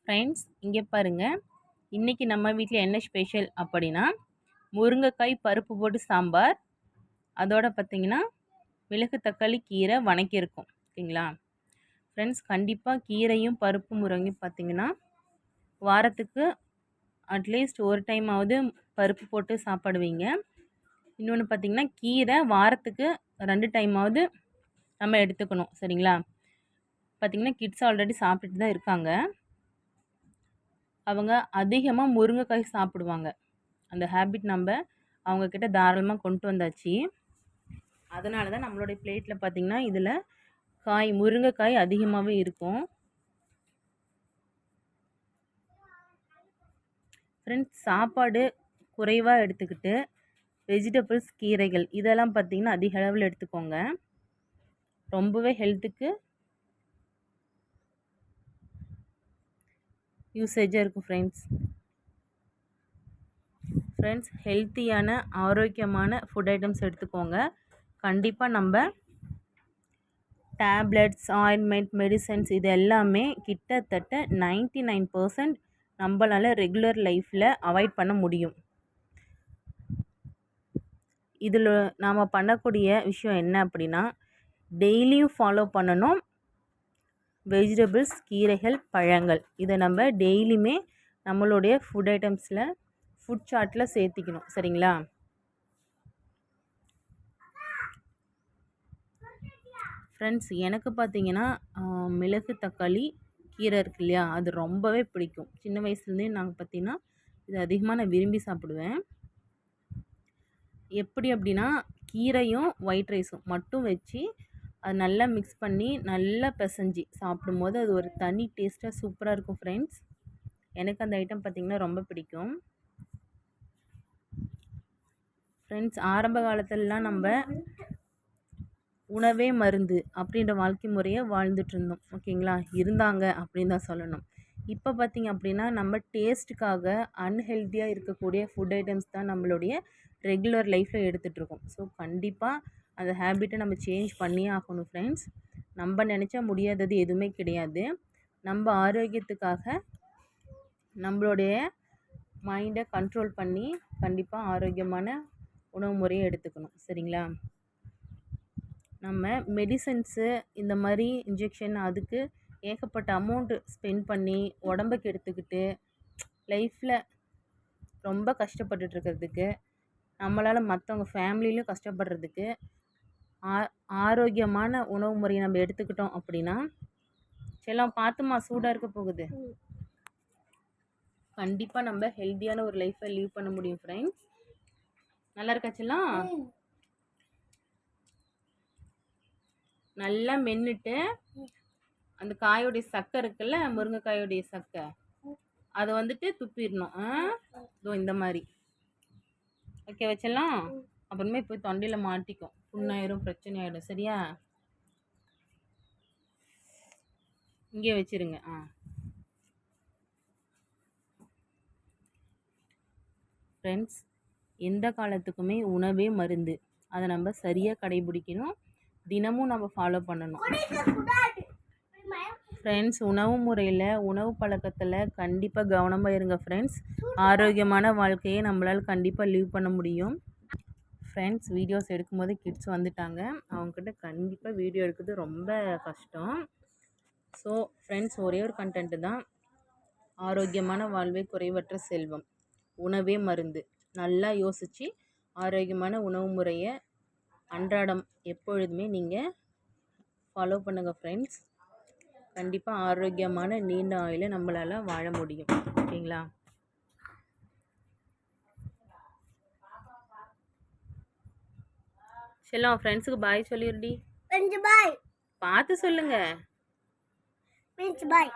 Friends இங்கே பாருங்கள், இன்றைக்கி நம்ம வீட்டில் என்ன ஸ்பெஷல் அப்படின்னா முருங்கைக்காய் பருப்பு போட்டு சாம்பார், அதோட பார்த்திங்கன்னா மிளகு தக்காளி கீரை வணக்கியிருக்கும். ஓகேங்களா ஃப்ரெண்ட்ஸ், கண்டிப்பாக கீரையும் பருப்பு முருங்கையும் பார்த்திங்கன்னா வாரத்துக்கு அட்லீஸ்ட் ஒரு டைமாவது பருப்பு போட்டு சாப்பிடுவீங்க. இன்னொன்று பார்த்திங்கன்னா கீரை வாரத்துக்கு 2 டைமாவது நம்ம எடுத்துக்கணும். சரிங்களா? பார்த்திங்கன்னா கிட்ஸ் ஆல்ரெடி சாப்பிட்டுட்டு தான் இருக்காங்க. அவங்க அதிகமாக முருங்கைக்காய் சாப்பிடுவாங்க. அந்த ஹேபிட் நம்ம அவங்கக்கிட்ட தாராளமாக கொண்டு வந்தாச்சு. அதனால தான் நம்மளுடைய பிளேட்டில் பார்த்திங்கன்னா இதில் முருங்கைக்காய் அதிகமாகவே இருக்கும். ஃப்ரெண்ட்ஸ், சாப்பாடு குறைவாக எடுத்துக்கிட்டு வெஜிடபிள்ஸ், கீரைகள் இதெல்லாம் பார்த்திங்கன்னா அதிக அளவில் எடுத்துக்கோங்க. ரொம்பவே ஹெல்த்துக்கு யூசேஜாக இருக்கும். ஃப்ரெண்ட்ஸ் ஹெல்த்தியான ஆரோக்கியமான ஃபுட் ஐட்டம்ஸ் எடுத்துக்கோங்க. கண்டிப்பாக நம்ம டேப்லெட்ஸ், ஆயின்மெண்ட், மெடிசன்ஸ் இது எல்லாமே கிட்டத்தட்ட 99% நம்மளால் ரெகுலர் லைஃப்பில் அவாய்ட் பண்ண முடியும். இதில் நாம் பண்ணக்கூடிய விஷயம் என்ன அப்படின்னா, டெய்லியும் ஃபாலோ பண்ணணும். வெஜிடபிள்ஸ், கீரைகள், பழங்கள் இதை நம்ம டெய்லியுமே நம்மளுடைய ஃபுட் ஐட்டம்ஸில் ஃபுட் சார்ட்டில் சேர்த்திக்கணும். சரிங்களா? ஃப்ரெண்ட்ஸ், எனக்கு பார்த்திங்கன்னா மிளகு தக்காளி கீரை இருக்கு இல்லையா, அது ரொம்பவே பிடிக்கும். சின்ன வயசுலேருந்தே நாங்கள் பார்த்திங்கன்னா இது அதிகமாக நான் விரும்பி சாப்பிடுவேன். எப்படி அப்படின்னா, கீரையும் ஒயிட் ரைஸும் மட்டும் வச்சு அது நல்லா மிக்ஸ் பண்ணி நல்லா பிசைஞ்சி சாப்பிடும்போது அது ஒரு தனி டேஸ்ட்டாக சூப்பராக இருக்கும். ஃப்ரெண்ட்ஸ், எனக்கு அந்த ஐட்டம் பார்த்திங்கன்னா ரொம்ப பிடிக்கும். ஃப்ரெண்ட்ஸ், ஆரம்ப காலத்திலலாம் நம்ம உணவே மருந்து அப்படின்ற வாழ்க்கை முறையை வாழ்ந்துட்டு இருந்தோம். ஓகேங்களா? இருந்தாங்க அப்படின்னு தான் சொல்லணும். இப்போ பார்த்திங்க அப்படின்னா நம்ம டேஸ்ட்டுக்காக அன்ஹெல்த்தியாக இருக்கக்கூடிய ஃபுட் ஐட்டம்ஸ் தான் நம்மளுடைய ரெகுலர் லைஃப்பில் எடுத்துகிட்ருக்கோம். ஸோ கண்டிப்பாக அந்த ஹேபிட்டை நம்ம சேஞ்ச் பண்ணியே ஆகணும். ஃப்ரெண்ட்ஸ், நம்ம நினச்சா முடியாதது எதுவுமே கிடையாது. நம்ம ஆரோக்கியத்துக்காக நம்மளுடைய மைண்டை கண்ட்ரோல் பண்ணி கண்டிப்பாக ஆரோக்கியமான உணவு முறையை எடுத்துக்கணும். சரிங்களா? நம்ம மெடிசன்ஸு இந்த மாதிரி இன்ஜெக்ஷன் அதுக்கு ஏகப்பட்ட அமௌண்ட்டு ஸ்பெண்ட் பண்ணி உடம்புக்கு எடுத்துக்கிட்டு லைஃப்பில் ரொம்ப கஷ்டப்பட்டுட்ருக்கிறதுக்கு, நம்மளால் மற்றவங்க ஃபேமிலியிலும் கஷ்டப்படுறதுக்கு ஆரோக்கியமான உணவு முறையை நம்ம எடுத்துக்கிட்டோம் அப்படின்னா, எல்லாம் பார்த்துமா சூடாக இருக்க போகுது, கண்டிப்பாக நம்ம ஹெல்த்தியான ஒரு லைஃப்பை லீவ் பண்ண முடியும். ஃப்ரெண்ட்ஸ், நல்லா இருக்காச்சுலாம்? நல்லா மென்னுட்டு அந்த காயோடைய சக்கை இருக்குல்ல, முருங்கைக்காயோடைய சக்கை, அதை வந்துட்டு துப்பிடணும். இதோ இந்த மாதிரி ஓகே வச்சிடலாம். அப்புறமே போய் தொண்டையில் மாட்டிக்கும், புண்ணாயிரும், பிரச்சனை ஆகிடும். சரியா? இங்கே வச்சிருங்க. ஃப்ரெண்ட்ஸ், எந்த காலத்துக்குமே உணவே மருந்து. அதை நம்ம சரியாக கடைபிடிக்கணும். தினமும் நம்ம ஃபாலோ பண்ணணும். ஃப்ரெண்ட்ஸ், உணவு முறையில், உணவு பழக்கத்தில் கண்டிப்பாக கவனமாக இருங்க. ஃப்ரெண்ட்ஸ், ஆரோக்கியமான வாழ்க்கையை நம்மளால் கண்டிப்பாக லீவ் பண்ண முடியும். ஃப்ரெண்ட்ஸ், வீடியோஸ் எடுக்கும்போது கிட்ஸ் வந்துட்டாங்க. அவங்கக்கிட்ட கண்டிப்பாக வீடியோ எடுக்கிறது ரொம்ப கஷ்டம். ஸோ ஃப்ரெண்ட்ஸ், ஒரே ஒரு கண்டென்ட்டு தான், ஆரோக்கியமான வாழ்வே குறைவற்ற செல்வம், உணவே மருந்து. நல்லா யோசித்து ஆரோக்கியமான உணவு முறையை அன்றாடம் எப்பொழுதுமே நீங்கள் ஃபாலோ பண்ணுங்கள். ஃப்ரெண்ட்ஸ், கண்டிப்பாக ஆரோக்கியமான நீண்ட ஆயுளை நம்மளால் வாழ முடியும். ஓகேங்களா? செல்லம், ஃப்ரெண்ட்ஸுக்கு பாய் சொல்லிடுடி. பாய் பார்த்து சொல்லுங்க. பாய்.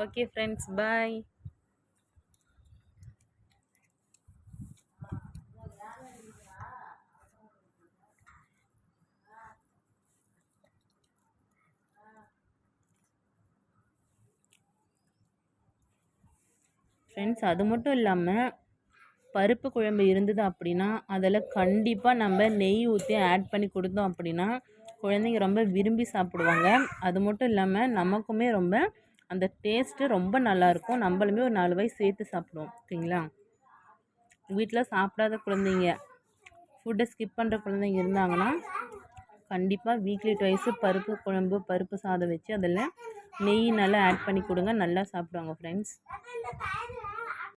ஓகே ஃப்ரெண்ட்ஸ், பாய். ஃப்ரெண்ட்ஸ், அது மட்டும் இல்லாமல் பருப்பு குழம்பு இருந்தது அப்படின்னா அதில் கண்டிப்பாக நம்ம நெய் ஊற்றி ஆட் பண்ணி கொடுத்தோம் அப்படின்னா குழந்தைங்க ரொம்ப விரும்பி சாப்பிடுவாங்க. அது மட்டும் இல்லாமல் நமக்குமே ரொம்ப அந்த டேஸ்ட்டு ரொம்ப நல்லாயிருக்கும். நம்மளுமே ஒரு 4 வாய் சேர்த்து சாப்பிடுவோம். ஓகேங்களா? வீட்டில் சாப்பிடாத குழந்தைங்க, ஃபுட்டை ஸ்கிப் பண்ணுற குழந்தைங்க இருந்தாங்கன்னா கண்டிப்பாக வீக்லி ட்வைஸு பருப்பு குழம்பு, பருப்பு சாதம் வச்சு அதில் நெய் நல்லா ஆட் பண்ணி கொடுங்க. நல்லா சாப்பிடுவாங்க ஃப்ரெண்ட்ஸ்.